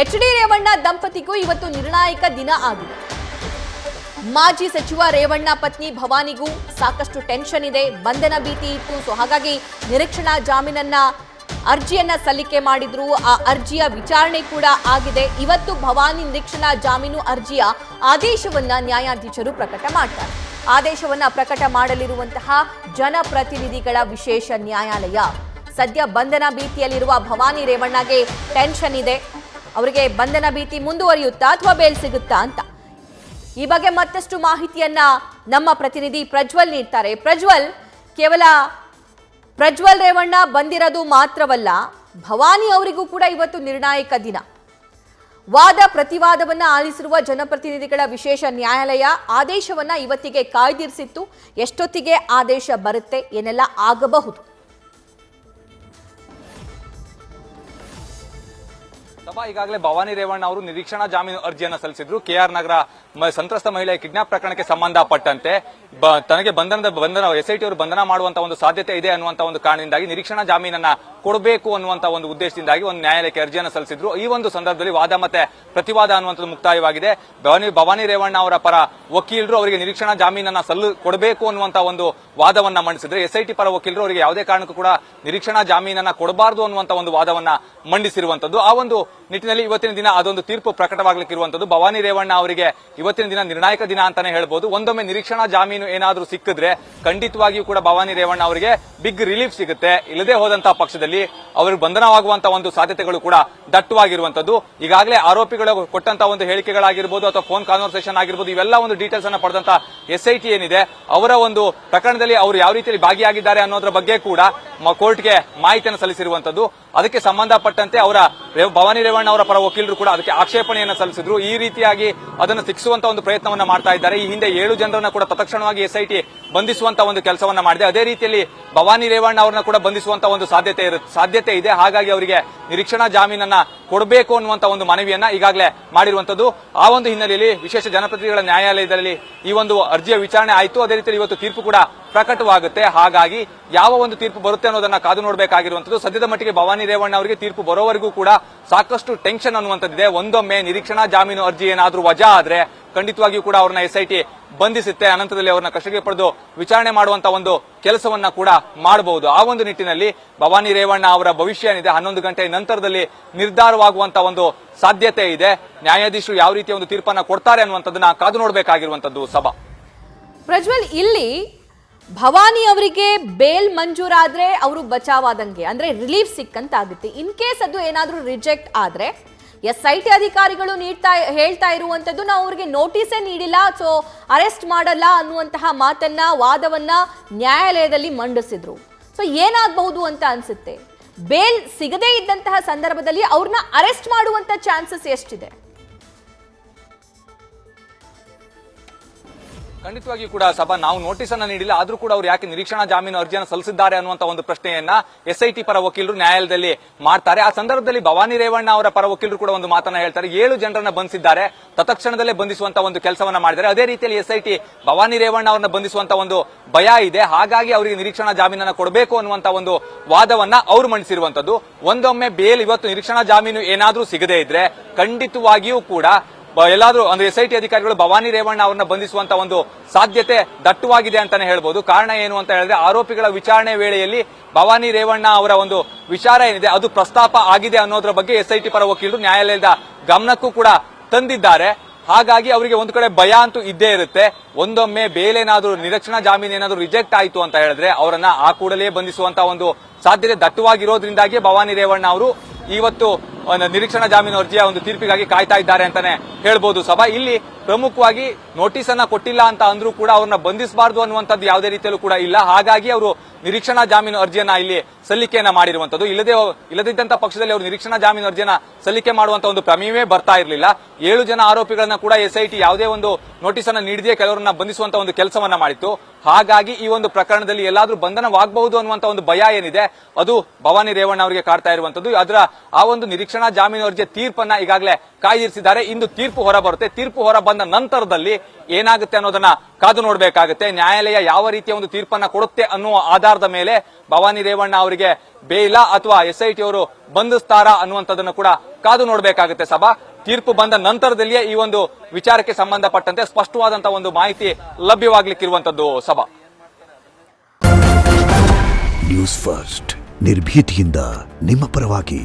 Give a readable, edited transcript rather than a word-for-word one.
H D. Revanna ದಂಪತಿಗೂ ಇವತ್ತು ನಿರ್ಣಾಯಕ ದಿನ ಆಗಿದೆ. ಮಾಜಿ ಸಚಿವ ರೇವಣ್ಣ ಪತ್ನಿ ಭವಾನಿಗೂ ಸಾಕಷ್ಟು ಟೆನ್ಷನ್ ಇದೆ, ಬಂಧನ ಭೀತಿ ಇತ್ತು. ಸೊ ಹಾಗಾಗಿ ನಿರೀಕ್ಷಣಾ ಜಾಮೀನನ್ನ ಅರ್ಜಿಯನ್ನ ಸಲ್ಲಿಕೆ ಮಾಡಿದ್ರು. ಆ ಅರ್ಜಿಯ ವಿಚಾರಣೆ ಕೂಡ ಆಗಿದೆ. ಇವತ್ತು ಭವಾನಿ ನಿರೀಕ್ಷಣಾ ಜಾಮೀನು ಅರ್ಜಿಯ ಆದೇಶವನ್ನ ನ್ಯಾಯಾಧೀಶರು ಪ್ರಕಟ ಮಾಡ್ತಾರೆ. ಆದೇಶವನ್ನ ಪ್ರಕಟ ಮಾಡಲಿರುವಂತಹ ಜನಪ್ರತಿನಿಧಿಗಳ ವಿಶೇಷ ನ್ಯಾಯಾಲಯ. ಸದ್ಯ ಬಂಧನ ಭೀತಿಯಲ್ಲಿರುವ ಭವಾನಿ ರೇವಣ್ಣಗೆ ಟೆನ್ಷನ್ ಇದೆ. ಅವರಿಗೆ ಬಂಧನ ಭೀತಿ ಮುಂದುವರಿಯುತ್ತಾ ಅಥವಾ ಬೇಲ್ ಸಿಗುತ್ತಾ ಅಂತ ಈ ಬಗ್ಗೆ ಮತ್ತಷ್ಟು ಮಾಹಿತಿಯನ್ನ ನಮ್ಮ ಪ್ರತಿನಿಧಿ ಪ್ರಜ್ವಲ್ ನೀಡ್ತಾರೆ. ಕೇವಲ ಪ್ರಜ್ವಲ್ ರೇವಣ್ಣ ಬಂದಿರೋದು ಮಾತ್ರವಲ್ಲ, ಭವಾನಿ ಅವರಿಗೂ ಕೂಡ ಇವತ್ತು ನಿರ್ಣಾಯಕ ದಿನ. ವಾದ ಪ್ರತಿವಾದವನ್ನ ಆಲಿಸಿರುವ ಜನಪ್ರತಿನಿಧಿಗಳ ವಿಶೇಷ ನ್ಯಾಯಾಲಯ ಆದೇಶವನ್ನ ಇವತ್ತಿಗೆ ಕಾಯ್ದಿರಿಸಿತ್ತು. ಎಷ್ಟೊತ್ತಿಗೆ ಆದೇಶ ಬರುತ್ತೆ, ಏನೆಲ್ಲ ಆಗಬಹುದು? ಈಗಾಗಲೇ ಭವಾನಿ ರೇವಣ್ಣ ಅವರು ನಿರೀಕ್ಷಣಾ ಜಾಮೀನು ಅರ್ಜಿಯನ್ನು ಸಲ್ಲಿಸಿದ್ರು. ಕೆಆರ್ ನಗರ ಸಂತ್ರಸ್ತ ಮಹಿಳೆಯ ಕಿಡ್ನಾಪ್ ಪ್ರಕರಣಕ್ಕೆ ಸಂಬಂಧಪಟ್ಟಂತೆ ತನಗೆ ಬಂಧನ ಎಸ್ಐಟಿ ಅವರು ಬಂಧನ ಮಾಡುವಂತಹ ಒಂದು ಸಾಧ್ಯತೆ ಇದೆ ಅನ್ನುವಂತ ಒಂದು ಕಾರಣದಿಂದಾಗಿ ನಿರೀಕ್ಷಣಾ ಜಾಮೀನನ್ನ ಕೊಡಬೇಕು ಅನ್ನುವಂತ ಒಂದು ಉದ್ದೇಶದಿಂದಾಗಿ ಒಂದು ನ್ಯಾಯಾಲಯಕ್ಕೆ ಅರ್ಜಿಯನ್ನು ಸಲ್ಲಿಸಿದ್ರು. ಈ ಒಂದು ಸಂದರ್ಭದಲ್ಲಿ ವಾದ ಮತ್ತೆ ಪ್ರತಿವಾದ ಅನ್ನುವಂಥದ್ದು ಮುಕ್ತಾಯವಾಗಿದೆ. ಭವಾನಿ ರೇವಣ್ಣ ಅವರ ಪರ ವಕೀಲರು ಅವರಿಗೆ ನಿರೀಕ್ಷಣಾ ಜಾಮೀನನ್ನ ಕೊಡಬೇಕು ಅನ್ನುವಂತ ಒಂದು ವಾದವನ್ನ ಮಂಡಿಸಿದ್ರೆ, ಎಸ್ಐಟಿ ಪರ ವಕೀಲರು ಅವರಿಗೆ ಯಾವುದೇ ಕಾರಣಕ್ಕೂ ಕೂಡ ನಿರೀಕ್ಷಣಾ ಜಾಮೀನನ್ನ ಕೊಡಬಾರದು ಅನ್ನುವಂತ ಒಂದು ವಾದವನ್ನ ಮಂಡಿಸಿರುವಂತದ್ದು. ಆ ಒಂದು ನಿಟ್ಟಿನಲ್ಲಿ ಇವತ್ತಿನ ದಿನ ಅದೊಂದು ತೀರ್ಪು ಪ್ರಕಟವಾಗಲಿಕ್ಕಿರುವಂತದ್ದು. ಭವಾನಿ ರೇವಣ್ಣ ಅವರಿಗೆ ಇವತ್ತಿನ ದಿನ ನಿರ್ಣಾಯಕ ದಿನ ಅಂತಾನೆ ಹೇಳ್ಬೋದು. ಒಂದೊಮ್ಮೆ ನಿರೀಕ್ಷಣಾ ಜಾಮೀನು ಏನಾದ್ರೂ ಸಿಕ್ಕಿದ್ರೆ ಖಂಡಿತವಾಗಿಯೂ ಕೂಡ ಭವಾನಿ ರೇವಣ್ಣ ಅವರಿಗೆ ಬಿಗ್ ರಿಲೀಫ್ ಸಿಗುತ್ತೆ. ಇಲ್ಲದೆ ಹೋದಂತಹ ಪಕ್ಷದಲ್ಲಿ ಅವರಿಗೆ ಬಂಧನವಾಗುವಂತಹ ಒಂದು ಸಾಧ್ಯತೆಗಳು ಕೂಡ ದಟ್ಟವಾಗಿರುವಂತದ್ದು. ಈಗಾಗಲೇ ಆರೋಪಿಗಳು ಕೊಟ್ಟಂತಹ ಒಂದು ಹೇಳಿಕೆಗಳಾಗಿರ್ಬೋದು ಅಥವಾ ಫೋನ್ ಕಾನ್ವರ್ಸೇಷನ್ ಆಗಿರ್ಬೋದು, ಇವೆಲ್ಲ ಒಂದು ಡೀಟೇಲ್ಸ್ ಅನ್ನ ಪಡೆದಂತ ಎಸ್ಐಟಿ ಏನಿದೆ ಅವರ ಒಂದು ಪ್ರಕರಣದಲ್ಲಿ ಅವರು ಯಾವ ರೀತಿಯಲ್ಲಿ ಭಾಗಿಯಾಗಿದ್ದಾರೆ ಅನ್ನೋದ್ರ ಬಗ್ಗೆ ಕೂಡ ಕೋರ್ಟ್ಗೆ ಮಾಹಿತಿಯನ್ನು ಸಲ್ಲಿಸಿರುವಂತದ್ದು. ಅದಕ್ಕೆ ಸಂಬಂಧಪಟ್ಟಂತೆ ಅವರ ಭವಾನಿ ರೇವಣ್ಣ ಅವರ ಪರ ವಕೀಲರು ಕೂಡ ಅದಕ್ಕೆ ಆಕ್ಷೇಪಣೆಯನ್ನು ಸಲ್ಲಿಸಿದ್ರು. ಈ ರೀತಿಯಾಗಿ ಅದನ್ನು ಶಿಕ್ಷಿಸುವಂತ ಒಂದು ಪ್ರಯತ್ನವನ್ನ ಮಾಡ್ತಾ ಇದ್ದಾರೆ. ಈ ಹಿಂದೆ 7 ಜನರನ್ನ ಕೂಡ ತತ್ಕ್ಷಣವಾಗಿ ಎಸ್ಐಟಿ ಬಂಧಿಸುವಂತ ಒಂದು ಕೆಲಸವನ್ನ ಮಾಡಿದೆ. ಅದೇ ರೀತಿಯಲ್ಲಿ ಭವಾನಿ ರೇವಣ್ಣ ಅವರನ್ನ ಕೂಡ ಬಂಧಿಸುವಂತ ಒಂದು ಸಾಧ್ಯತೆ ಇದೆ. ಹಾಗಾಗಿ ಅವರಿಗೆ ನಿರೀಕ್ಷಣಾ ಜಾಮೀನನ್ನ ಕೊಡಬೇಕು ಅನ್ನುವಂತ ಒಂದು ಮನವಿಯನ್ನ ಈಗಾಗಲೇ ಮಾಡಿರುವಂತದ್ದು. ಆ ಒಂದು ಹಿನ್ನೆಲೆಯಲ್ಲಿ ವಿಶೇಷ ಜನಪ್ರತಿನಿಧಿಗಳ ನ್ಯಾಯಾಲಯದಲ್ಲಿ ಈ ಒಂದು ಅರ್ಜಿಯ ವಿಚಾರಣೆ ಆಯಿತು. ಅದೇ ರೀತಿಯಲ್ಲಿ ಇವತ್ತು ತೀರ್ಪು ಕೂಡ ಪ್ರಕಟವಾಗುತ್ತೆ. ಹಾಗಾಗಿ ಯಾವ ಒಂದು ತೀರ್ಪು ಬರುತ್ತೆ ಅನ್ನೋದನ್ನ ಕಾದು ನೋಡಬೇಕಾಗಿರುವಂತದ್ದು. ಸದ್ಯದ ಮಟ್ಟಿಗೆ ಭವಾನಿ ರೇವಣ್ಣ ಅವರಿಗೆ ತೀರ್ಪು ಬರೋವರೆಗೂ ಕೂಡ ಸಾಕಷ್ಟು ಟೆನ್ಷನ್ ಅನ್ನುವಂಥದ್ದಿದೆ. ಒಂದೊಮ್ಮೆ ನಿರೀಕ್ಷಣಾ ಜಾಮೀನು ಅರ್ಜಿ ಏನಾದ್ರೂ ವಜಾ ಆದ್ರೆ ಖಂಡಿತವಾಗಿಯೂ ಕೂಡ ಅವ್ರನ್ನ ಎಸ್ಐಟಿ ಬಂಧಿಸುತ್ತೆ. ಅನಂತರದಲ್ಲಿ ಅವರನ್ನ ಕಸ್ಟಡಿಗೆ ಪಡೆದು ವಿಚಾರಣೆ ಮಾಡುವಂತ ಒಂದು ಕೆಲಸವನ್ನ ಕೂಡ ಮಾಡಬಹುದು. ಆ ಒಂದು ನಿಟ್ಟಿನಲ್ಲಿ ಭವಾನಿ ರೇವಣ್ಣ ಅವರ ಭವಿಷ್ಯ ಏನಿದೆ 11 ಗಂಟೆ ನಂತರದಲ್ಲಿ ನಿರ್ಧಾರವಾಗುವಂತ ಒಂದು ಸಾಧ್ಯತೆ ಇದೆ. ನ್ಯಾಯಾಧೀಶರು ಯಾವ ರೀತಿಯ ಒಂದು ತೀರ್ಪನ್ನ ಕೊಡ್ತಾರೆ ಅನ್ನುವಂಥದ್ದನ್ನ ಕಾದು ನೋಡಬೇಕಾಗಿರುವಂತದ್ದು. ಸಭಾ ಪ್ರಜ್ವಲ್, ಇಲ್ಲಿ ಭವಾನಿ ಅವರಿಗೆ ಬೇಲ್ ಮಂಜೂರಾದ್ರೆ ಅವರು ಬಚಾವಾದಂಗೆ, ಅಂದ್ರೆ ರಿಲೀಫ್ ಸಿಕ್ಕಂತಾಗುತ್ತೆ. ಇನ್ ಕೇಸ್ ಅದು ಏನಾದ್ರೂ ರಿಜೆಕ್ಟ್ ಆದ್ರೆ ಎಸ್ಐಟಿ ಅಧಿಕಾರಿಗಳು ಹೇಳ್ತಾ ಇರುವಂತದ್ದು ನಾವು ಅವ್ರಿಗೆ ನೋಟಿಸೇ ನೀಡಿಲ್ಲ, ಸೊ ಅರೆಸ್ಟ್ ಮಾಡಲ್ಲ ಅನ್ನುವಂತಹ ಮಾತನ್ನ ವಾದವನ್ನ ನ್ಯಾಯಾಲಯದಲ್ಲಿ ಮಂಡಿಸಿದ್ರು. ಸೊ ಏನಾಗಬಹುದು ಅಂತ ಅನ್ಸುತ್ತೆ? ಬೇಲ್ ಸಿಗದೇ ಇದ್ದಂತಹ ಸಂದರ್ಭದಲ್ಲಿ ಅವ್ರನ್ನ ಅರೆಸ್ಟ್ ಮಾಡುವಂತ ಚಾನ್ಸಸ್ ಎಷ್ಟಿದೆ? ಖಂಡಿತವಾಗಿಯೂ ಕೂಡ ಸಭಾ ನಾವು ನೋಟಿಸ್ ಅನ್ನ ನೀಡಿಲ್ಲ, ಆದ್ರೂ ಕೂಡ ಅವರು ಯಾಕೆ ನಿರೀಕ್ಷಣಾ ಜಾಮೀನು ಅರ್ಜಿಯನ್ನು ಸಲ್ಲಿಸಿದ್ದಾರೆ ಅನ್ನುವಂತ ಒಂದು ಪ್ರಶ್ನೆಯನ್ನ ಎಸ್ಐಟಿ ಪರ ವಕೀಲರು ನ್ಯಾಯಾಲಯದಲ್ಲಿ ಮಾಡ್ತಾರೆ. ಆ ಸಂದರ್ಭದಲ್ಲಿ ಭವಾನಿ ರೇವಣ್ಣ ಅವರ ಪರ ವಕೀಲರು ಕೂಡ ಒಂದು ಮಾತನ್ನ ಹೇಳ್ತಾರೆ. 7 ಜನರನ್ನ ಬಂಧಿಸಿದ್ದಾರೆ, ತತ್ಕ್ಷಣದಲ್ಲೇ ಬಂಧಿಸುವಂತ ಒಂದು ಕೆಲಸವನ್ನ ಮಾಡಿದ್ದಾರೆ. ಅದೇ ರೀತಿಯಲ್ಲಿ ಎಸ್ಐಟಿ ಭವಾನಿ ರೇವಣ್ಣ ಅವರನ್ನ ಬಂಧಿಸುವಂತ ಒಂದು ಭಯ ಇದೆ. ಹಾಗಾಗಿ ಅವರಿಗೆ ನಿರೀಕ್ಷಣಾ ಜಾಮೀನನ್ನ ಕೊಡಬೇಕು ಅನ್ನುವಂತ ಒಂದು ವಾದವನ್ನ ಅವರು ಮಂಡಿಸಿರುವಂತದ್ದು. ಒಂದೊಮ್ಮೆ ಬೇಲ್ ಇವತ್ತು ನಿರೀಕ್ಷಣಾ ಜಾಮೀನು ಏನಾದ್ರೂ ಸಿಗದೇ ಇದ್ರೆ ಖಂಡಿತವಾಗಿಯೂ ಕೂಡ ಎಲ್ಲಾದ್ರೂ ಅಂದ್ರೆ ಎಸ್ಐಟಿ ಅಧಿಕಾರಿಗಳು ಭವಾನಿ ರೇವಣ್ಣ ಅವರನ್ನ ಬಂಧಿಸುವಂತ ಒಂದು ಸಾಧ್ಯತೆ ದಟ್ಟವಾಗಿದೆ ಅಂತಾನೆ ಹೇಳ್ಬೋದು. ಕಾರಣ ಏನು ಅಂತ ಹೇಳಿದ್ರೆ, ಆರೋಪಿಗಳ ವಿಚಾರಣೆ ವೇಳೆಯಲ್ಲಿ ಭವಾನಿ ರೇವಣ್ಣ ಅವರ ಒಂದು ವಿಚಾರ ಏನಿದೆ ಅದು ಪ್ರಸ್ತಾಪ ಆಗಿದೆ ಅನ್ನೋದ್ರ ಬಗ್ಗೆ ಎಸ್ಐಟಿ ಪರ ವಕೀಲರು ನ್ಯಾಯಾಲಯದ ಗಮನಕ್ಕೂ ಕೂಡ ತಂದಿದ್ದಾರೆ. ಹಾಗಾಗಿ ಅವರಿಗೆ ಒಂದು ಕಡೆ ಭಯ ಅಂತೂ ಇದ್ದೇ ಇರುತ್ತೆ. ಒಂದೊಮ್ಮೆ ಬೇಲೇನಾದ್ರೂ ನಿರೀಕ್ಷಣಾ ಜಾಮೀನು ಏನಾದ್ರೂ ರಿಜೆಕ್ಟ್ ಆಯಿತು ಅಂತ ಹೇಳಿದ್ರೆ ಅವರನ್ನ ಆ ಕೂಡಲೇ ಬಂಧಿಸುವಂತ ಒಂದು ಸಾಧ್ಯತೆ ದಟ್ಟವಾಗಿರೋದ್ರಿಂದಾಗಿ ಭವಾನಿ ರೇವಣ್ಣ ಅವರು ಇವತ್ತು ನಿರೀಕ್ಷಣಾ ಜಾಮೀನು ಅರ್ಜಿಯ ಒಂದು ತೀರ್ಪಿಗಾಗಿ ಕಾಯ್ತಾ ಇದ್ದಾರೆ ಅಂತಾನೆ ಹೇಳ್ಬೋದು. ಸಭಾ ಇಲ್ಲಿ ಪ್ರಮುಖವಾಗಿ ನೋಟಿಸ್ ಅನ್ನ ಕೊಟ್ಟಿಲ್ಲ ಅಂತ ಅಂದ್ರೂ ಕೂಡ ಅವ್ರನ್ನ ಬಂಧಿಸಬಾರದು ಅನ್ನುವಂಥದ್ದು ಯಾವುದೇ ರೀತಿಯಲ್ಲೂ ಕೂಡ ಇಲ್ಲ. ಹಾಗಾಗಿ ಅವರು ನಿರೀಕ್ಷಣಾ ಜಾಮೀನು ಅರ್ಜಿಯನ್ನ ಇಲ್ಲಿ ಸಲ್ಲಿಕೆಯನ್ನ ಮಾಡಿರುವಂತದ್ದು. ಇಲ್ಲದಿದ್ದಂತ ಪಕ್ಷದಲ್ಲಿ ಅವರು ನಿರೀಕ್ಷಣಾ ಜಾಮೀನು ಅರ್ಜಿಯನ್ನ ಸಲ್ಲಿಕೆ ಮಾಡುವಂತ ಒಂದು ಪ್ರಮೇಯವೇ ಬರ್ತಾ ಇರಲಿಲ್ಲ. 7 ಜನ ಆರೋಪಿಗಳನ್ನ ಕೂಡ ಎಸ್ಐಟಿ ಯಾವುದೇ ಒಂದು ನೋಟಿಸ್ ಅನ್ನ ನೀಡದೆ ಕೆಲವರನ್ನ ಬಂಧಿಸುವಂತ ಒಂದು ಕೆಲಸವನ್ನ ಮಾಡಿತ್ತು. ಹಾಗಾಗಿ ಈ ಒಂದು ಪ್ರಕರಣದಲ್ಲಿ ಎಲ್ಲಾದ್ರೂ ಬಂಧನವಾಗಬಹುದು ಅನ್ನುವಂತ ಒಂದು ಭಯ ಏನಿದೆ ಅದು ಭವಾನಿ ರೇವಣ್ಣ ಅವರಿಗೆ ಕಾಡ್ತಾ ಇರುವಂತದ್ದು. ಅದರ ಆ ಒಂದು ನಿರೀಕ್ಷಣಾ ಜಾಮೀನು ಅರ್ಜಿಯ ತೀರ್ಪನ್ನ ಈಗಾಗಲೇ ಕಾಯ್ದಿರಿಸಿದ್ದಾರೆ. ಇಂದು ತೀರ್ಪು ಹೊರ ಬರುತ್ತೆ. ತೀರ್ಪು ಹೊರ ಬಂದ ನಂತರದಲ್ಲಿ ಏನಾಗುತ್ತೆ ಅನ್ನೋದನ್ನ ಕಾದು ನೋಡಬೇಕಾಗುತ್ತೆ. ನ್ಯಾಯಾಲಯ ಯಾವ ರೀತಿಯ ಒಂದು ತೀರ್ಪನ್ನ ಕೊಡುತ್ತೆ ಅನ್ನುವ ಆಧಾರದ ಮೇಲೆ ಭವಾನಿ ರೇವಣ್ಣ ಅವರಿಗೆ ಬೇಲ ಅಥವಾ ಎಸ್ಐಟಿ ಅವರು ಬಂಧಿಸ್ತಾರಾ ಅನ್ನುವಂಥದ್ದನ್ನು ಕೂಡ ಕಾದು ನೋಡಬೇಕಾಗುತ್ತೆ ಸಭಾ. ತೀರ್ಪು ಬಂದ ನಂತರದಲ್ಲಿಯೇ ಈ ಒಂದು ವಿಚಾರಕ್ಕೆ ಸಂಬಂಧಪಟ್ಟಂತೆ ಸ್ಪಷ್ಟವಾದಂತಹ ಒಂದು ಮಾಹಿತಿ ಲಭ್ಯವಾಗ್ಲಿಕ್ಕಿರುವಂತದ್ದು ಸಭಾ. ನ್ಯೂಸ್ ಫಸ್ಟ್ ನಿರ್ಭೀತಿಯಿಂದ ನಿಮ್ಮ ಪರವಾಗಿ.